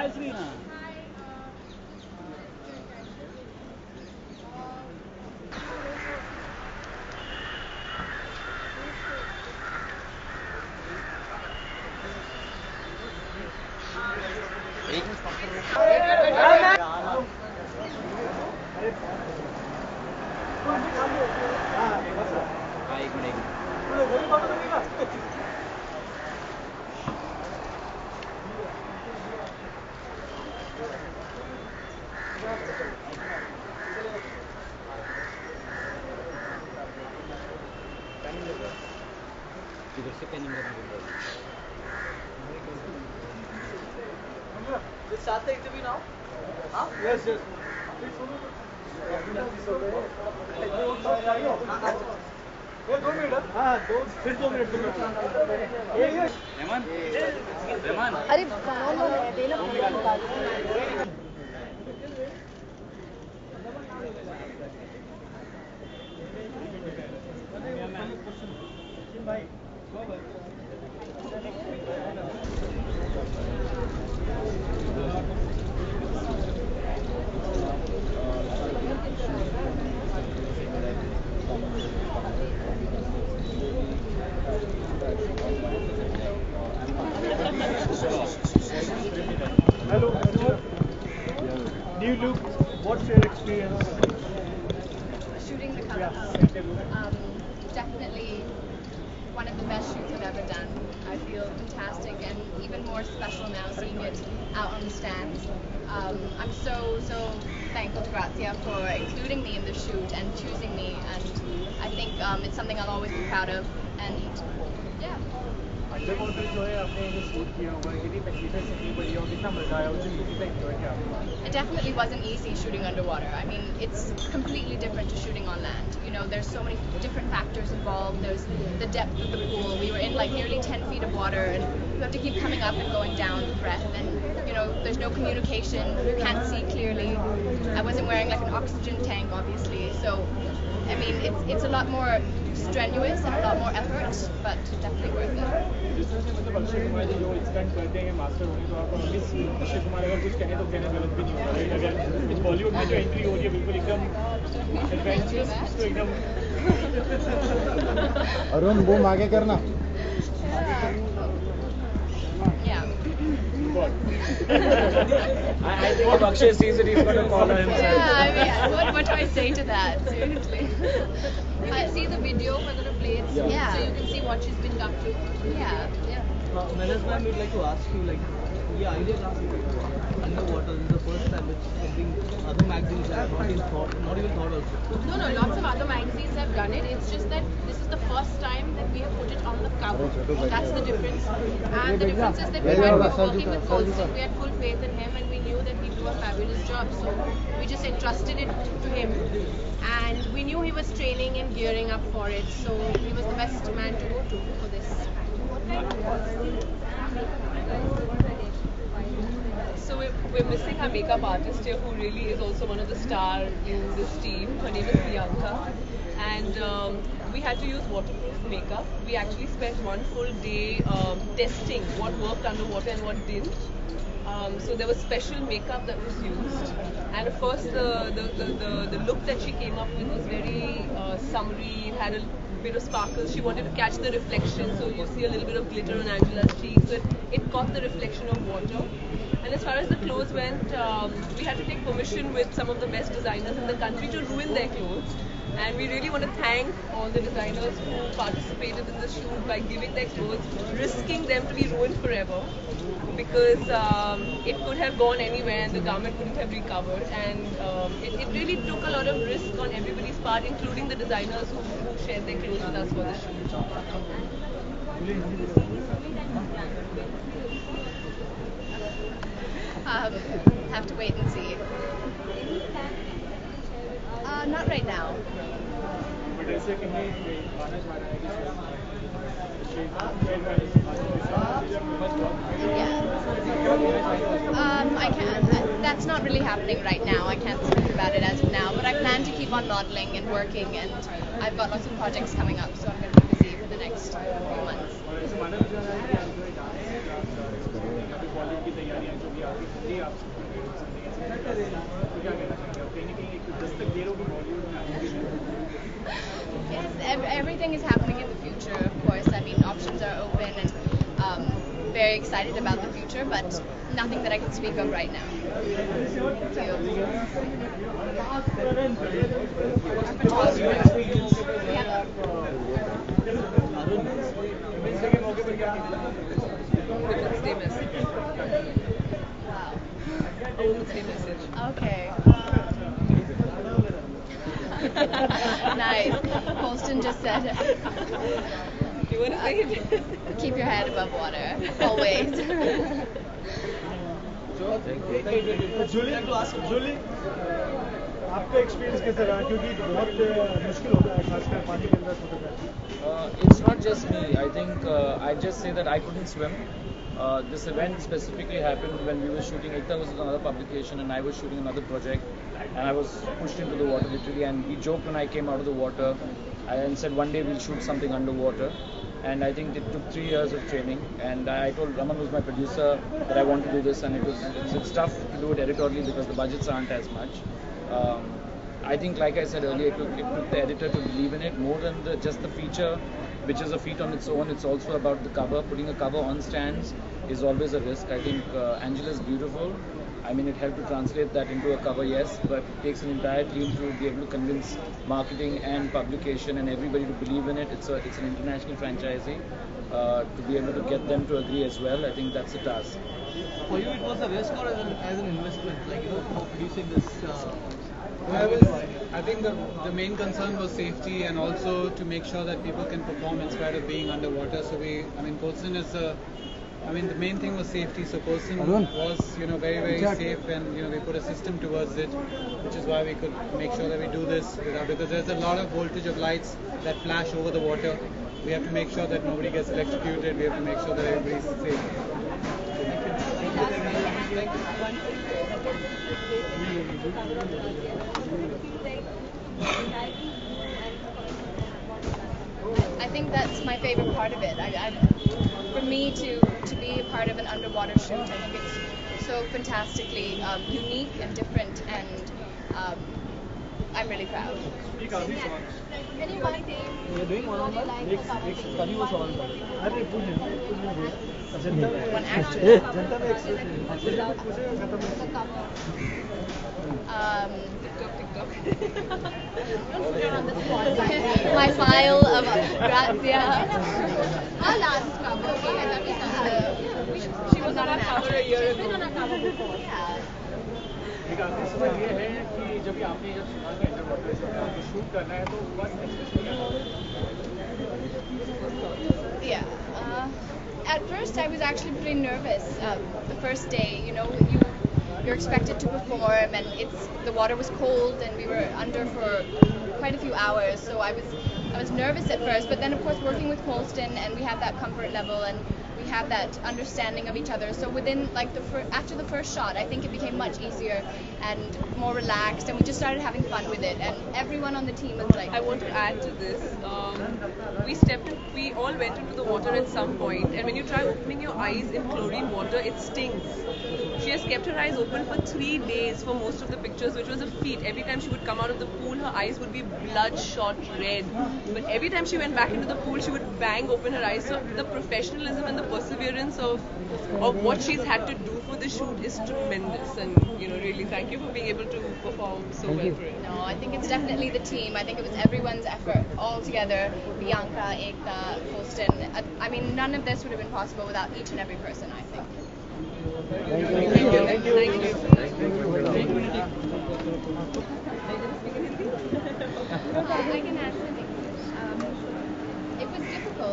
Let's start the interview now. Huh? Yes, yes. अरे देना पड़ेगा Hello. New look. What's your experience? Shooting the color. Definitely one of the best shoots I've ever done. I feel fantastic and even more special now seeing it out on the stands. I'm so thankful to Grazia for including me in the shoot and choosing me, and I think it's something I'll always be proud of. And yeah. It definitely wasn't easy shooting underwater. I mean, it's completely different to shooting on land. You know, there's so many different factors involved. There's the depth of the pool. We were in like nearly 10 feet of water, and you have to keep coming up and going down with breath. And you know, there's no communication. You can't see clearly. I wasn't wearing like an oxygen tank, obviously. So, I mean, it's a lot more strenuous and a lot more effort, but definitely worth it. Bollywood में जो entry हो रही है बिल्कुल एकदम adventurous तो एकदम Arun boom आगे करना I think if Akshay sees it, he's going to call himself. Yeah, I mean, what do I say to that? Seriously. You can see the video for the plates, yeah. So you can see what she's been up to. Yeah, yeah. Menas ma'am, we'd like to ask you, like, the idea of underwater is the first time it's something other magazines have not even thought also. No, lots of other magazines have done it. It's just that this is the first time that we have put it on the cover. That's the difference. And the difference is that we were working with Colston. We had full faith in him, and we knew that he'd do a fabulous job. So we just entrusted it to him. And we knew he was training and gearing up for it. So he was the best man to go to for this. So we're missing our makeup artist here, who really is also one of the stars in this team. Her name is Priyanka, and we had to use waterproof makeup. We actually spent one full day testing what worked underwater and what didn't. So there was special makeup that was used, and of course the look that she came up with was very summery. It had a bit of sparkles. She wanted to catch the reflection, so you see a little bit of glitter on Angela's cheeks. So it caught the reflection of water. And as far as the clothes went, we had to take permission with some of the best designers in the country to ruin their clothes. And we really want to thank all the designers who participated in the shoot by giving their clothes, risking them to be ruined forever, because it could have gone anywhere and the garment couldn't have recovered. And it really took a lot of risk on everybody's part, including the designers who shared their clothes with us for the shoot. Have to wait and see. Not right now. I can't. That's not really happening right now. I can't speak about it as of now. But I plan to keep on modeling and working, and I've got lots of projects coming up, so I'm going to be busy for the next few months. की तैयारियां जो भी आपकी आप तो क्या कहना चाहेंगे आप कहीं ना कहीं एक दस्तक दे रहे हो कि बॉलीवुड में आने के लिए Yes, everything is happening in the future, of course. I mean, options are open and very excited about the future, but nothing that I can speak of right now. Women's Day message. Wow. Women's Day message. Okay. Nice. Colston just said, You want to say it? keep your head above water, always. Jully आपका experience कैसा रहा क्योंकि बहुत मुश्किल होता है खासकर पानी के अंदर photography It's not just me. I think I just say that I couldn't swim. This event specifically happened when we were shooting. Ekta was another publication and I was shooting another project, and I was pushed into the water literally. And we joked when I came out of the water and said one day we'll shoot something underwater. And I think it took 3 years of training. And I told Raman, who's my producer, that I want to do this, and it's tough to do it editorially because the budgets aren't as much. I think, like I said earlier, it took the editor to believe in it more than just the feature, which is a feat on its own. It's also about the cover. Putting a cover on stands is always a risk. I think Angela's beautiful. I mean, it helped to translate that into a cover, yes, but it takes an entire team to be able to convince marketing and publication and everybody to believe in it. It's an international franchisee. To be able to get them to agree as well, I think that's a task. For you, it was a risk or as an investment, like for producing this. I think the main concern was safety and also to make sure that people can perform in spite of being underwater. So Colston is the main thing was safety. So Colston was, very, very safe, and we put a system towards it, which is why we could make sure that we do this because there's a lot of voltage of lights that flash over the water. We have to make sure that nobody gets electrocuted. We have to make sure that everybody's safe. I think that's my favorite part of it. For me to be a part of an underwater shoot, I think it's so fantastically unique and different, and I'm really proud. Any one thing You're doing one on one? Next Kali was on. अरे पूछे One action. जनता में expression पूछे खत्म TikTok. My file of Grazia. Our last cover. She was on our cover a year ago. एक आखिरी सवाल ये है कि जब आपने सुना कि अंडरवाटर जो शूट करना है तो फर्स्ट एक्सप्रेशन क्या था? Yeah. At first, I was actually pretty nervous. The first day, you're expected to perform, and the water was cold, and we were under for quite a few hours. So I was nervous at first, but then of course working with Colston, and we have that comfort level, and we have that understanding of each other. So within after the first shot, I think it became much easier and more relaxed, and we just started having fun with it. And everyone on the team was like, I want to add to this. We all went into the water at some point, and when you try opening your eyes in chlorine water, it stings. She has kept her eyes open for 3 days for most of the pictures, which was a feat. Every time she would come out of the pool, her eyes would be bloodshot red. But every time she went back into the pool, she would bang open her eyes. So the professionalism and the perseverance of what she's had to do for the shoot is tremendous. And really, thank you for being able to perform so well for it. No, I think it's definitely the team. I think it was everyone's effort all together. Bianca, Ekta, Colston. None of this would have been possible without each and every person, I think. Thank you. I can answer in English. It was difficult.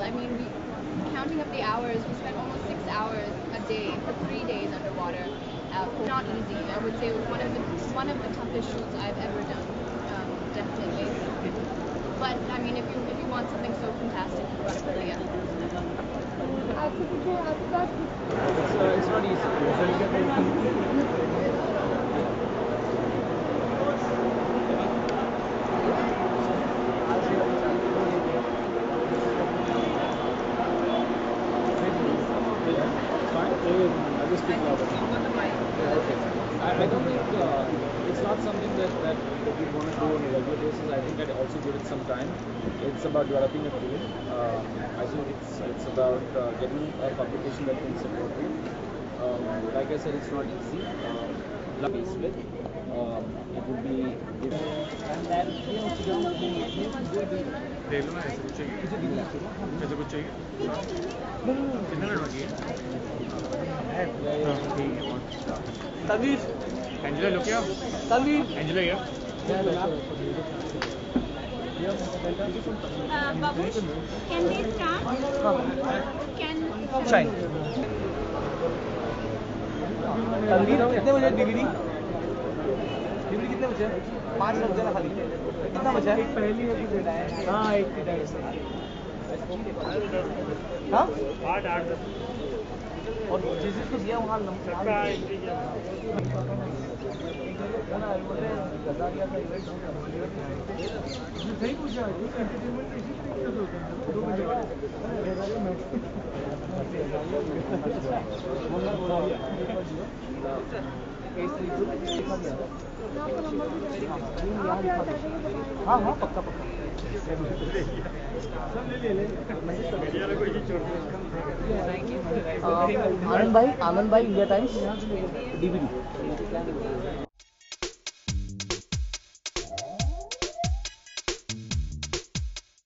Counting up the hours, we spent almost 6 hours a day for 3 days underwater. Not easy. I would say it was one of the toughest shoots I've ever done. Definitely. But if you want something so fantastic, you've got to put it. It's not easy. I'll just speak louder. You've got the mic. Okay. I don't think it's not something that we want to do on a regular basis. I think I'd also give it some time. It's about developing a team. I think it's about getting a publication that can support you. Like I said, it's not easy. Piece with it would be and then देख लो ना ऐसे कुछ चाहिए ऐसे कुछ चाहिए कितने minute बाकी है ठीक है Tanveer, एंजेला लो क्या Tanveer. एंजेला क्या Babush, can they start? Can Shine. Tanveer, कितने बजे DVD? DVD कितने बजे? 5 बज गए ना खाली. कितना बचा है? एक पहली है. हाँ, एक हाँ? 8 और जिस जिसको दिया वहाँ नंबर सही पूछा हाँ हाँ पक्का पक्का आनंद भाई इंडिया टाइम्स DVD